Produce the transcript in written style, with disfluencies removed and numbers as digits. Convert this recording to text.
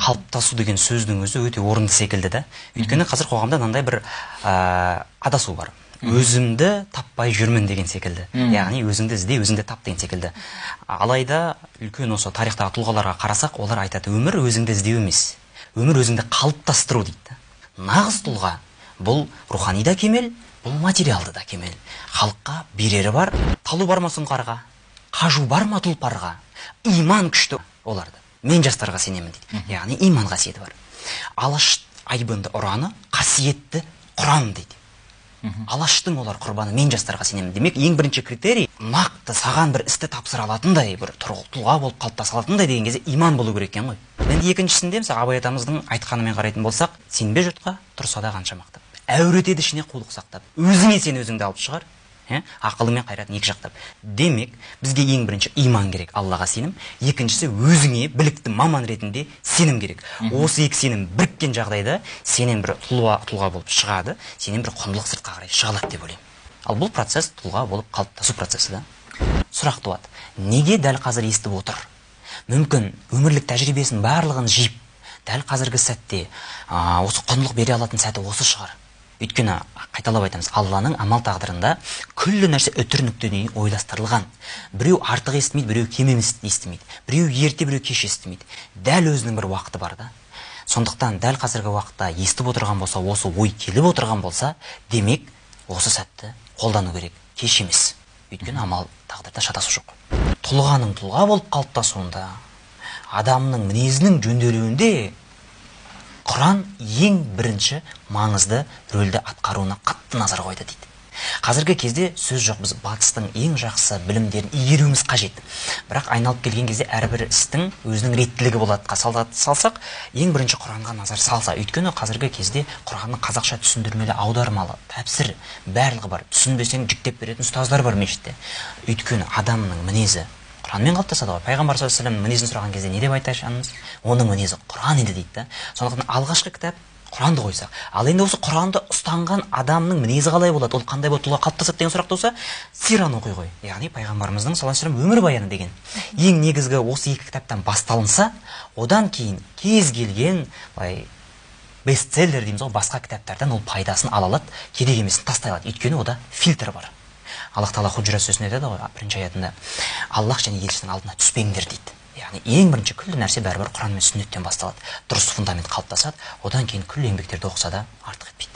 қалыптасу деген сөздің өзі өте орынды секілді да. Өйткені қазір қоғамда мынандай бір адасу бар. Өзімді таппай жүрмін деген секілді. Яғни өзіңді ізде, өзіңді тап деген секілді. Алайда үлкен осы тарихтағы тұлғаларға қарасақ, олар айтады, өмір өзіңді іздеу емес, өмір өзіңді қалыптастыру дейді. Нағыз тұлға бұл рухани да кемел, бұл материалды да кемел. Халыққа берері бар, талу бар ма сұңқарға, қажу бар ма тұлпарға, иман күшті оларды. Мен жастарға сенемін дейді. Яғни иман қасиеті бар. Алаш айбынды ұраны, қасиетті Құран дейді. Алаштың олар құрбаны, мен жастарға сенемін. Демек, ең бірінші критерий нақты саған бір істі тапсыра алатындай, бір тұлға болып қалыптаса алатындай деген кезде иман болу керек екен ғой. Енді екіншісінде, мысалы Абай атамыздың айтқанымен қарайтын болсақ, сенбе жұртқа, тұрса да қанша мақтап. Әуретеді ішіне қулық сақтап. Өзіңе сен өзіңді алып шығар. Ақылы мен қайратын екі жақтап. Демек, бізге ең бірінші иман керек, Аллаға сенім. Екіншісі, өзіңе білікті маман ретінде сенім керек. Осы екі сенім біріккен жағдайда сенен бір тұлға болып шығады, сенен бір құндылық сыртқа қарай шығалады деп ойлаймын. Ал бұл процесс тұлға болып қалыптасу процесі да. Сұрақ туады. Неге дәл қазір естіп отыр? Мүмкін өмірлік тәжірибесінің барлығын жиып, дәл қазіргі сәтте осы құндылық бере алатын сәті осы шығар. Өйткені қайталап айтамыз, Алланың амал тағдырында күллі нәрсе үтір нүктеден ойластырылған. Біреу артық естімейді, біреу кем емес естімейді. Біреу ерте, біреу кеш естімейді. Дәл өзінің бір уақыты бар да. Сондықтан дәл қазіргі уақытта естіп отырған болса, осы ой келіп отырған болса, демек осы сәтті қолдану керек, кеш емес. Өйткені амал тағдырда шатасу жоқ. Тұлғаның тұлға болып қалыптасуында, адамның мінезінің жөнделуінде Құран ең бірінші маңызды рөлді атқаруына қатты назар қойды дейді. Қазіргі кезде сөз жоқ, біз батыстың ең жақсы білімдерін игеруіміз қажет. Бірақ айналып келген кезде әрбір істің өзінің реттілігі болады. Салсақ, ең бірінші Құранға назар салса. Өйткені қазіргі кезде Құранның қазақша түсіндірмелі, аудармалы, тәпсір барлығы бар. Түсінбесең жүктеп беретін ұстаздар бар мешітте. Өйткені адамның мінезі Құранмен қалыптасады ғой. Пайғамбар саллаллаху алейхи ва саллям мінезін сұраған кезде не деп айтамыз? Оның мінезі Құран еді дейді. Сондықтан алғашқы кітап Құранды қойсақ. Ал енді осы Құранды ұстанған адамның мінезі қалай болады? Ол қандай болып тұлға қалыптасады деген сұрақ туса, сираны оқи ғой. Яғни пайғамбарымыздың саллаллаху алейхи ва саллям өмірбаяны деген. Ең негізгі осы екі кітаптан басталынса, одан кейін кез келген бестселлер дейміз ғой, басқа кітаптардан ол пайдасын ала алады, керек емесін тастай алады. Өйткені ода фильтр бар. Аллах Тағала Худжрат сүресінде айтады ғой, бірінші аятында, Аллах және елшісінің алдына түспеңдер дейді. Яғни ең бірінші күллі нәрсе бәрібір Құран мен сүннеттен басталады. Дұрыс фундамент қалыптасады, одан кейін күллі еңбектерді оқыса да артық етпейді.